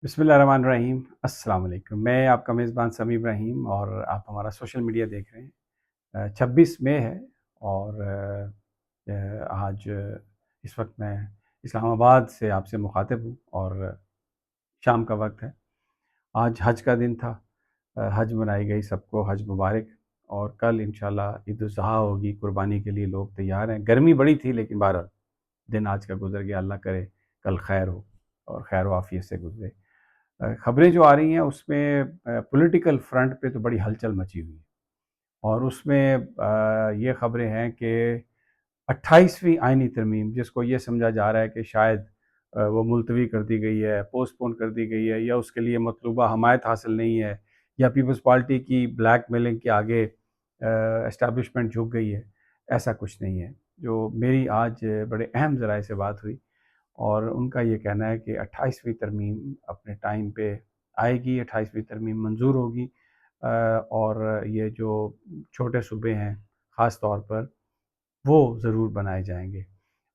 بسم اللہ الرحمن الرحیم۔ السلام علیکم، میں آپ کا میزبان سمیع ابراہیم اور آپ ہمارا سوشل میڈیا دیکھ رہے ہیں۔ 26 مئی ہے اور آج اس وقت میں اسلام آباد سے آپ سے مخاطب ہوں اور شام کا وقت ہے۔ آج حج کا دن تھا، حج منائی گئی، سب کو حج مبارک، اور کل انشاءاللہ عید الاضحیٰ ہوگی، قربانی کے لیے لوگ تیار ہیں۔ گرمی بڑی تھی لیکن بہرحال دن آج کا گزر گیا، اللہ کرے کل خیر ہو اور خیر و عافیت سے گزرے۔ خبریں جو آ رہی ہیں اس میں پولیٹیکل فرنٹ پہ تو بڑی ہلچل مچی ہوئی ہے، اور اس میں یہ خبریں ہیں کہ 28ویں آئینی ترمیم، جس کو یہ سمجھا جا رہا ہے کہ شاید وہ ملتوی کر دی گئی ہے، پوسٹ پون کر دی گئی ہے، یا اس کے لیے مطلوبہ حمایت حاصل نہیں ہے، یا پیپلز پارٹی کی بلیک میلنگ کے آگے اسٹیبلشمنٹ جھک گئی ہے، ایسا کچھ نہیں ہے۔ جو میری آج بڑے اہم ذرائع سے بات ہوئی، اور ان کا یہ کہنا ہے کہ 28ویں ترمیم اپنے ٹائم پہ آئے گی، 28ویں ترمیم منظور ہوگی، اور یہ جو چھوٹے صوبے ہیں خاص طور پر وہ ضرور بنائے جائیں گے۔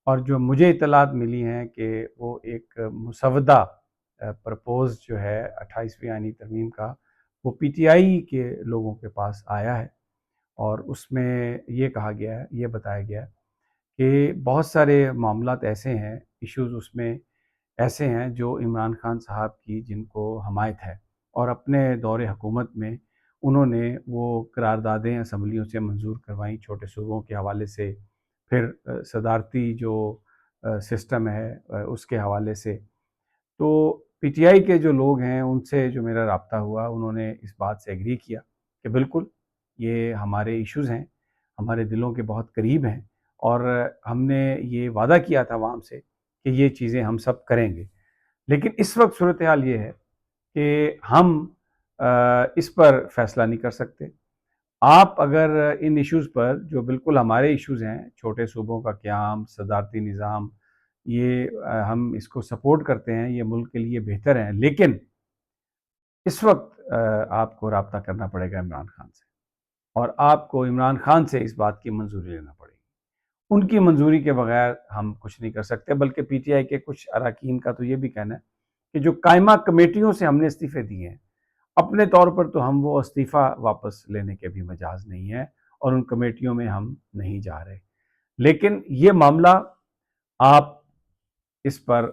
اور جو مجھے اطلاعات ملی ہیں کہ وہ ایک مسودہ پرپوز جو ہے 28ویں آئینی ترمیم کا، وہ پی ٹی آئی کے لوگوں کے پاس آیا ہے، اور اس میں یہ کہا گیا ہے، یہ بتایا گیا ہے کہ بہت سارے معاملات ایسے ہیں، ایشوز اس میں ایسے ہیں جو عمران خان صاحب کی جن کو حمایت ہے، اور اپنے دور حکومت میں انہوں نے وہ قراردادیں اسمبلیوں سے منظور کروائیں چھوٹے صوبوں کے حوالے سے، پھر صدارتی جو سسٹم ہے اس کے حوالے سے۔ تو پی ٹی آئی کے جو لوگ ہیں ان سے جو میرا رابطہ ہوا، انہوں نے اس بات سے ایگری کیا کہ بالکل یہ ہمارے ایشوز ہیں، ہمارے دلوں کے بہت قریب ہیں، اور ہم نے یہ وعدہ کیا تھا عوام سے کہ یہ چیزیں ہم سب کریں گے۔ لیکن اس وقت صورتحال یہ ہے کہ ہم اس پر فیصلہ نہیں کر سکتے۔ آپ اگر ان ایشوز پر جو بالکل ہمارے ایشوز ہیں، چھوٹے صوبوں کا قیام، صدارتی نظام، یہ ہم اس کو سپورٹ کرتے ہیں، یہ ملک کے لیے بہتر ہیں، لیکن اس وقت آپ کو رابطہ کرنا پڑے گا عمران خان سے، اور آپ کو عمران خان سے اس بات کی منظوری لینا پڑے گی۔ ان کی منظوری کے بغیر ہم کچھ نہیں کر سکتے، بلکہ پی ٹی آئی کے کچھ اراکین کا تو یہ بھی کہنا ہے کہ جو قائمہ کمیٹیوں سے ہم نے استعفے دیے ہیں، اپنے طور پر تو ہم وہ استعفیٰ واپس لینے کے بھی مجاز نہیں ہیں، اور ان کمیٹیوں میں ہم نہیں جا رہے۔ لیکن یہ معاملہ آپ اس پر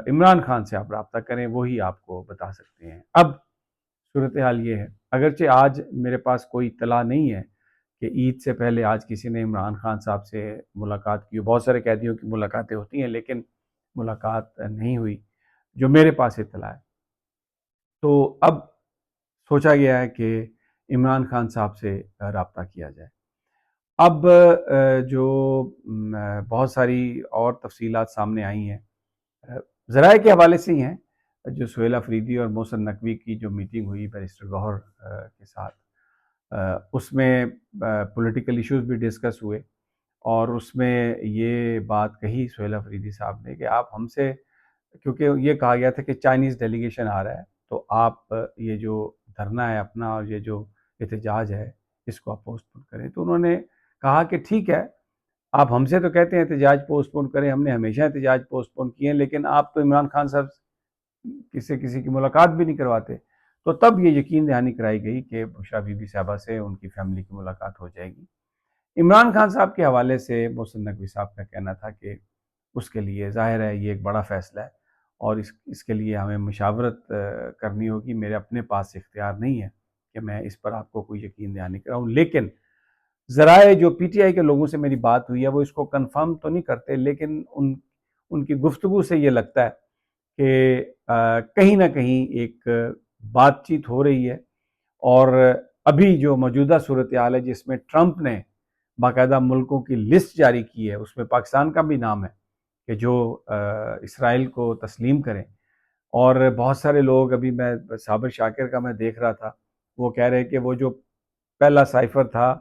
عمران خان سے آپ رابطہ کریں، وہی آپ کو بتا سکتے ہیں۔ اب صورتحال یہ ہے، اگرچہ آج میرے پاس کوئی اطلاع نہیں ہے کہ عید سے پہلے آج کسی نے عمران خان صاحب سے ملاقات کی، بہت سارے قیدیوں کی ملاقاتیں ہوتی ہیں لیکن ملاقات نہیں ہوئی جو میرے پاس اطلاع ہے۔ تو اب سوچا گیا ہے کہ عمران خان صاحب سے رابطہ کیا جائے۔ اب جو بہت ساری اور تفصیلات سامنے آئی ہیں، ذرائع کے حوالے سے ہی ہیں، جو سہیل افریدی اور محسن نقوی کی جو میٹنگ ہوئی بیرسٹر گوہر کے ساتھ، اس میں پولیٹیکل ایشوز بھی ڈسکس ہوئے، اور اس میں یہ بات کہی سہیل افریدی صاحب نے کہ آپ ہم سے، کیونکہ یہ کہا گیا تھا کہ چائنیز ڈیلیگیشن آ رہا ہے، تو آپ یہ جو دھرنا ہے اپنا اور یہ جو احتجاج ہے اس کو آپ پوسٹ پون کریں۔ تو انہوں نے کہا کہ ٹھیک ہے، آپ ہم سے تو کہتے ہیں احتجاج پوسٹ پون کریں، ہم نے ہمیشہ احتجاج پوسٹ پون کیے ہیں، لیکن آپ تو عمران خان صاحب کسی کی ملاقات بھی نہیں کرواتے۔ تو تب یہ یقین دہانی کرائی گئی کہ بشرا بی بی صاحبہ سے ان کی فیملی کی ملاقات ہو جائے گی۔ عمران خان صاحب کے حوالے سے محسن نقوی صاحب کا کہنا تھا کہ اس کے لیے ظاہر ہے یہ ایک بڑا فیصلہ ہے، اور اس کے لیے ہمیں مشاورت کرنی ہوگی، میرے اپنے پاس اختیار نہیں ہے کہ میں اس پر آپ کو کوئی یقین دہانی کراؤں۔ لیکن ذرائع جو پی ٹی آئی کے لوگوں سے میری بات ہوئی ہے وہ اس کو کنفرم تو نہیں کرتے، لیکن ان کی گفتگو سے یہ لگتا ہے کہ کہیں نہ کہیں ایک بات چیت ہو رہی ہے، اور ابھی جو موجودہ صورتحال ہے جس میں ٹرمپ نے باقاعدہ ملکوں کی لسٹ جاری کی ہے، اس میں پاکستان کا بھی نام ہے کہ جو اسرائیل کو تسلیم کریں، اور بہت سارے لوگ، ابھی میں صابر شاکر کا میں دیکھ رہا تھا، وہ کہہ رہے کہ وہ جو پہلا سائفر تھا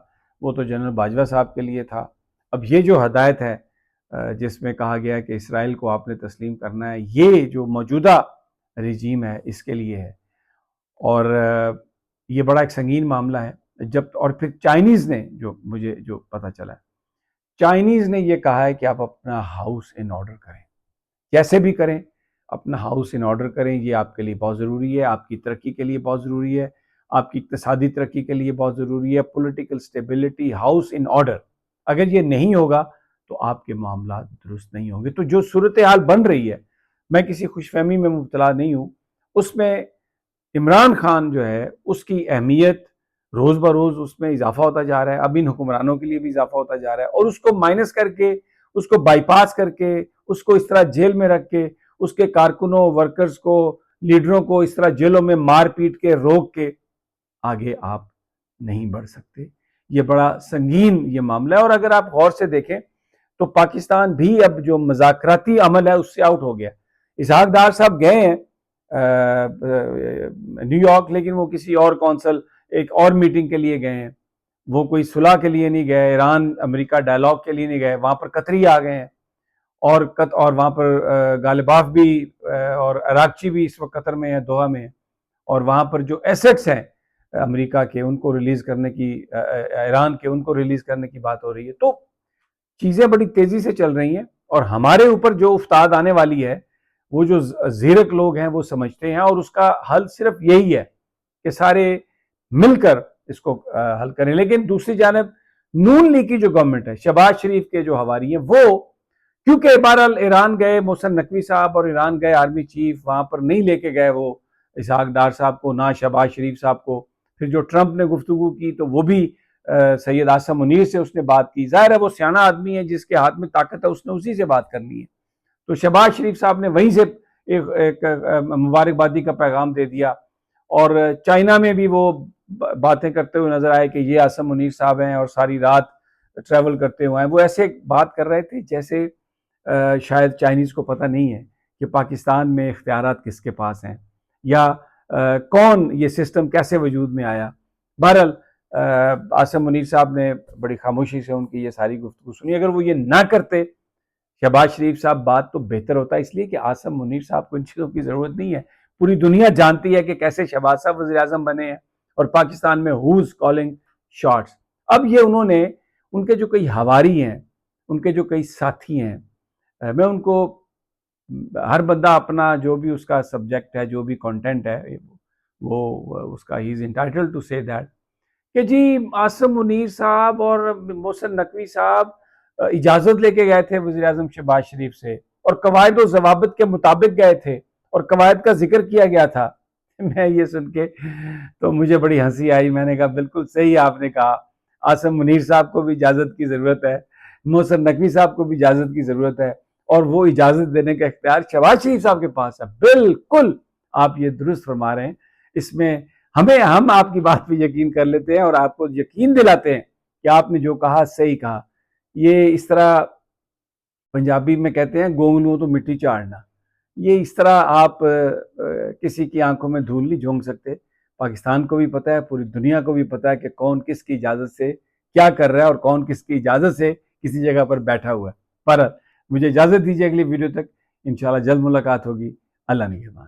وہ تو جنرل باجوہ صاحب کے لیے تھا، اب یہ جو ہدایت ہے جس میں کہا گیا ہے کہ اسرائیل کو آپ نے تسلیم کرنا ہے، یہ جو موجودہ رجیم ہے اس کے لیے ہے، اور یہ بڑا ایک سنگین معاملہ ہے۔ اور پھر چائنیز نے، جو مجھے جو پتہ چلا ہے، چائنیز نے یہ کہا ہے کہ آپ اپنا ہاؤس ان آرڈر کریں، کیسے بھی کریں، اپنا ہاؤس ان آرڈر کریں، یہ آپ کے لیے بہت ضروری ہے، آپ کی ترقی کے لیے بہت ضروری ہے، آپ کی اقتصادی ترقی کے لیے بہت ضروری ہے۔ Political stability, house in order, اگر یہ نہیں ہوگا تو آپ کے معاملات درست نہیں ہوں گے۔ تو جو صورتحال بن رہی ہے، میں کسی خوش فہمی میں مبتلا نہیں ہوں، اس میں عمران خان جو ہے اس کی اہمیت روز بروز اس میں اضافہ ہوتا جا رہا ہے، اب ان حکمرانوں کے لیے بھی اضافہ ہوتا جا رہا ہے، اور اس کو مائنس کر کے، اس کو بائی پاس کر کے، اس کو اس طرح جیل میں رکھ کے، اس کے کارکنوں، ورکرز کو، لیڈروں کو اس طرح جیلوں میں مار پیٹ کے روک کے آگے آپ نہیں بڑھ سکتے۔ یہ بڑا سنگین یہ معاملہ ہے، اور اگر آپ غور سے دیکھیں تو پاکستان بھی اب جو مذاکراتی عمل ہے اس سے آؤٹ ہو گیا۔ اسحاق ڈار صاحب گئے ہیں نیو یارک، لیکن وہ کسی اور کونسل، ایک اور میٹنگ کے لیے گئے ہیں، وہ کوئی صلح کے لیے نہیں گئے، ایران امریکہ ڈائلاگ کے لیے نہیں گئے۔ وہاں پر قطری آ گئے ہیں، اور وہاں پر غالباف بھی اور عراقچی بھی اس وقت قطر میں ہیں، دوحہ میں ہیں، اور وہاں پر جو ایسٹس ہیں امریکہ کے ان کو ریلیز کرنے کی، ایران کے ان کو ریلیز کرنے کی بات ہو رہی ہے۔ تو چیزیں بڑی تیزی سے چل رہی ہیں، اور ہمارے اوپر جو افتاد آنے والی ہے وہ جو زیرک لوگ ہیں وہ سمجھتے ہیں، اور اس کا حل صرف یہی ہے کہ سارے مل کر اس کو حل کریں۔ لیکن دوسری جانب نون لیگ کی جو گورنمنٹ ہے، شہباز شریف کے جو حواری ہیں، وہ کیونکہ بہرحال ایران گئے محسن نقوی صاحب، اور ایران گئے آرمی چیف، وہاں پر نہیں لے کے گئے وہ اسحاق ڈار صاحب کو، نہ شہباز شریف صاحب کو۔ پھر جو ٹرمپ نے گفتگو کی تو وہ بھی سید عاصم منیر سے اس نے بات کی۔ ظاہر ہے وہ سیانہ آدمی ہے، جس کے ہاتھ میں طاقت ہے اس نے اسی سے بات کرنی ہے۔ تو شہباز شریف صاحب نے وہیں سے ایک مبارکبادی کا پیغام دے دیا، اور چائنا میں بھی وہ باتیں کرتے ہوئے نظر آئے کہ یہ عاصم منیر صاحب ہیں، اور ساری رات ٹریول کرتے ہوئے ہیں۔ وہ ایسے بات کر رہے تھے جیسے شاید چائنیز کو پتہ نہیں ہے کہ پاکستان میں اختیارات کس کے پاس ہیں، یا کون یہ سسٹم کیسے وجود میں آیا۔ بہرحال عاصم منیر صاحب نے بڑی خاموشی سے ان کی یہ ساری گفتگو سنی۔ اگر وہ یہ نہ کرتے شہباز شریف صاحب بات، تو بہتر ہوتا، اس لیے کہ عاصم منیر صاحب کو ان چیزوں کی ضرورت نہیں ہے۔ پوری دنیا جانتی ہے کہ کیسے شہباز صاحب وزیر اعظم بنے ہیں، اور پاکستان میں ہوز کالنگ شاٹس۔ اب یہ انہوں نے، ان کے جو کئی حواری ہیں، ان کے جو کئی ساتھی ہیں، میں ان کو، ہر بندہ اپنا جو بھی اس کا سبجیکٹ ہے، جو بھی کنٹینٹ ہے، وہ اس کا ہی از انٹائٹلڈ ٹو سے دیٹ، کہ جی عاصم منیر صاحب اور محسن نقوی صاحب اجازت لے کے گئے تھے وزیر اعظم شہباز شریف سے، اور قواعد و ضوابط کے مطابق گئے تھے، اور قواعد کا ذکر کیا گیا تھا۔ میں یہ سن کے تو مجھے بڑی ہنسی آئی۔ میں نے کہا بالکل صحیح آپ نے کہا، عاصم منیر صاحب کو بھی اجازت کی ضرورت ہے، محسن نقوی صاحب کو بھی اجازت کی ضرورت ہے، اور وہ اجازت دینے کا اختیار شہباز شریف صاحب کے پاس ہے۔ بالکل آپ یہ درست فرما رہے ہیں، اس میں ہم آپ کی بات پہ یقین کر لیتے ہیں، اور آپ کو یقین دلاتے ہیں کہ آپ نے جو کہا صحیح کہا۔ یہ اس طرح پنجابی میں کہتے ہیں گونگلوں تو مٹی چاڑنا، یہ اس طرح آپ کسی کی آنکھوں میں دھول نہیں جھونک سکتے۔ پاکستان کو بھی پتہ ہے، پوری دنیا کو بھی پتہ ہے کہ کون کس کی اجازت سے کیا کر رہا ہے، اور کون کس کی اجازت سے کسی جگہ پر بیٹھا ہوا ہے۔ پر مجھے اجازت دیجیے، اگلی ویڈیو تک انشاءاللہ جلد ملاقات ہوگی۔ اللہ نگہبان۔